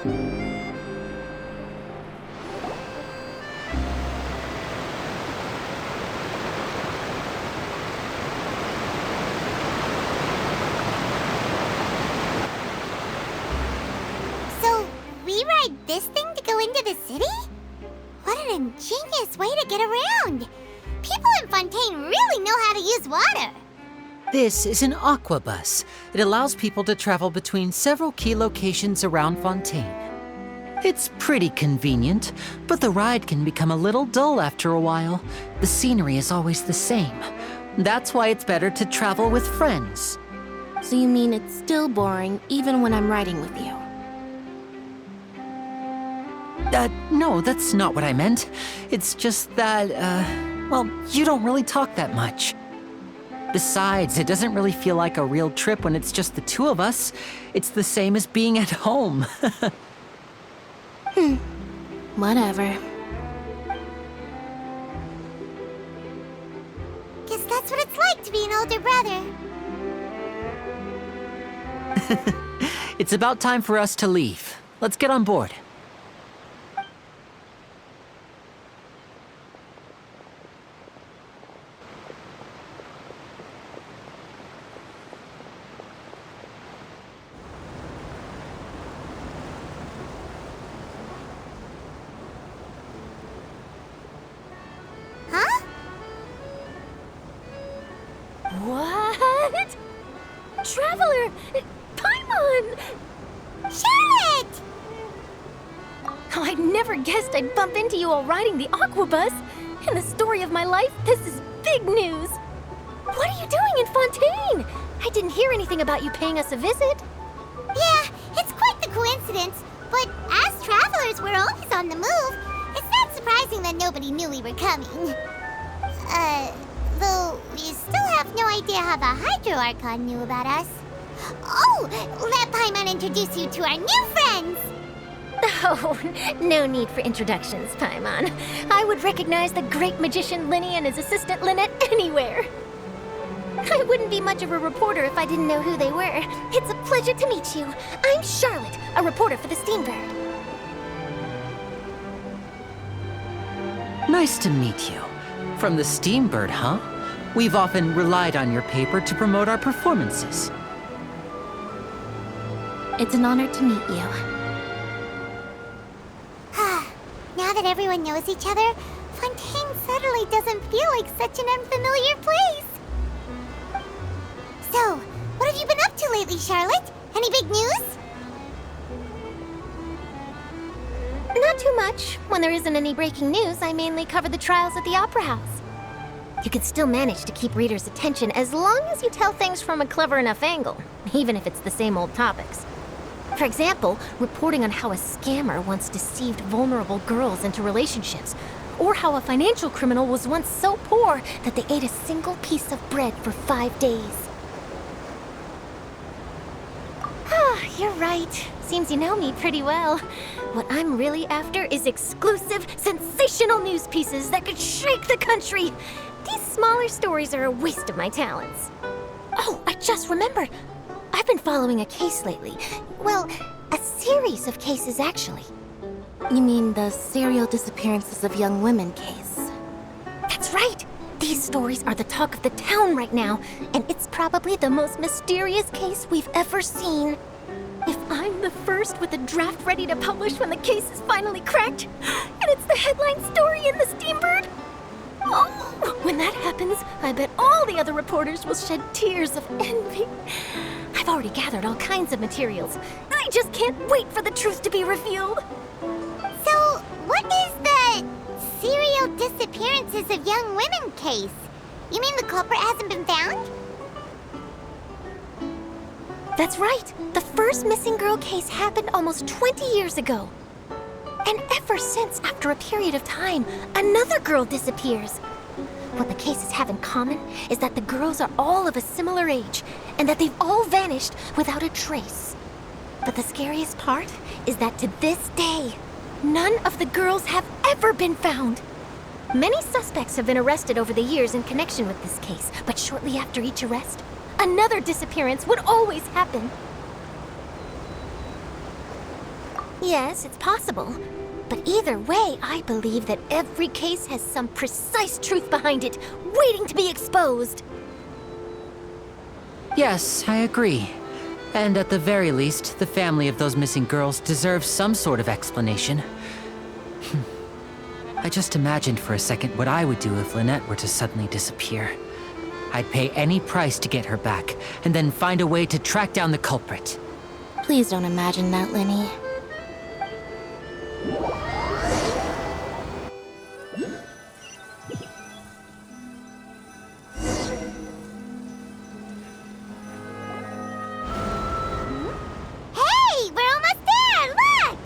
So, we ride this thing to go into the city? What an ingenious way to get around! People in Fontaine really know how to use water! This is an aquabus. It allows people to travel between several key locations around Fontaine. It's pretty convenient, but the ride can become a little dull after a while. The scenery is always the same. That's why it's better to travel with friends. So you mean it's still boring even when I'm riding with you? No, that's not what I meant. It's just that, well, you don't really talk that much. Besides, it doesn't really feel like a real trip when it's just the two of us. It's the same as being at home. Whatever. Guess that's what it's like to be an older brother. It's about time for us to leave. Let's get on board. Huh? What? Traveler! Paimon! Charlotte! Oh, I never guessed I'd bump into you while riding the aquabus. In the story of my life, this is big news. What are you doing in Fontaine? I didn't hear anything about you paying us a visit. Yeah, it's quite the coincidence, but as travelers, we're always on the move. It's not surprising that nobody knew we were coming. Though we still have no idea how the Hydro Archon knew about us. Oh, let Paimon introduce you to our new friends! Oh, no need for introductions, Paimon. I would recognize the great magician Linny and his assistant Lynette anywhere. I wouldn't be much of a reporter if I didn't know who they were. It's a pleasure to meet you. I'm Charlotte, a reporter for the Steambird. Nice to meet you. From the Steambird, huh? We've often relied on your paper to promote our performances. It's an honor to meet you. Now that everyone knows each other, Fontaine suddenly doesn't feel like such an unfamiliar place. So, what have you been up to lately, Charlotte? Any big news? Not too much. When there isn't any breaking news, I mainly cover the trials at the Opera House. You can still manage to keep readers' attention as long as you tell things from a clever enough angle, even if it's the same old topics. For example, reporting on how a scammer once deceived vulnerable girls into relationships, or how a financial criminal was once so poor that they ate a single piece of bread for 5 days. You're right. Seems you know me pretty well. What I'm really after is exclusive, sensational news pieces that could shake the country. These smaller stories are a waste of my talents. Oh, I just remembered. I've been following a case lately. Well, a series of cases, actually. You mean the serial disappearances of young women case? That's right. These stories are the talk of the town right now, and it's probably the most mysterious case we've ever seen. If I'm the first with a draft ready to publish when the case is finally cracked, and it's the headline story in the Steambird, oh, when that happens, I bet all the other reporters will shed tears of envy. I've already gathered all kinds of materials. I just can't wait for the truth to be revealed. So, what is the serial disappearances of young women case? You mean the culprit hasn't been found? That's right. The first missing girl case happened almost 20 years ago. And ever since, after a period of time, another girl disappears. What the cases have in common is that the girls are all of a similar age, and that they've all vanished without a trace. But the scariest part is that to this day, none of the girls have ever been found. Many suspects have been arrested over the years in connection with this case, but shortly after each arrest, another disappearance would always happen. Yes, it's possible. But either way, I believe that every case has some precise truth behind it, waiting to be exposed. Yes, I agree. And at the very least, the family of those missing girls deserves some sort of explanation. I just imagined for a second what I would do if Lynette were to suddenly disappear. I'd pay any price to get her back, and then find a way to track down the culprit. Please don't imagine that, Lenny. Hey, we're almost there! Look!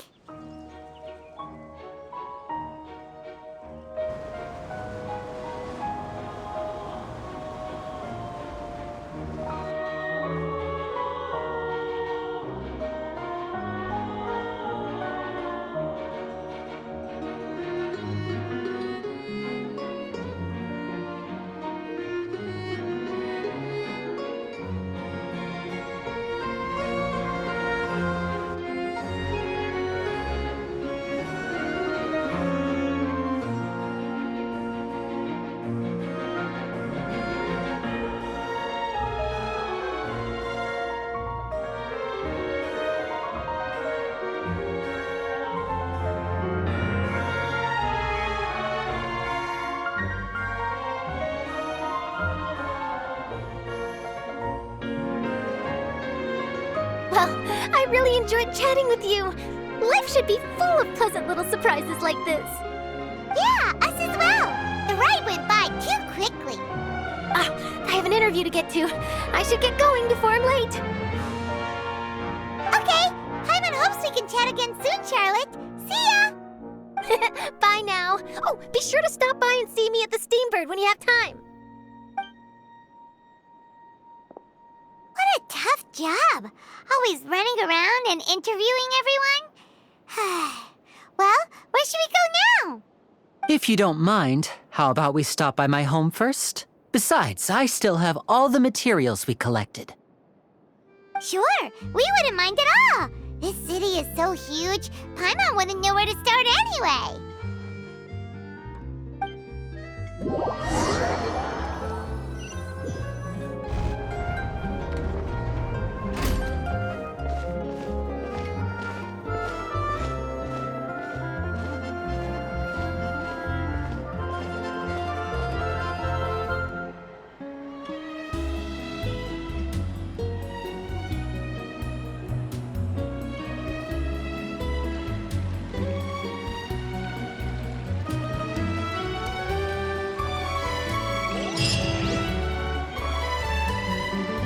Well, I really enjoyed chatting with you. Life should be full of pleasant little surprises like this. Yeah, us as well. The ride went by too quickly. I have an interview to get to. I should get going before I'm late. Okay, Hyman hopes we can chat again soon, Charlotte. See ya! Bye now. Oh, be sure to stop by and see me at the Steambird when you have time. What a tough job. Always running around and interviewing everyone. Well, where should we go now? If you don't mind, how about we stop by my home first? Besides, I still have all the materials we collected. Sure, we wouldn't mind at all. This city is so huge, Paimon wouldn't know where to start anyway.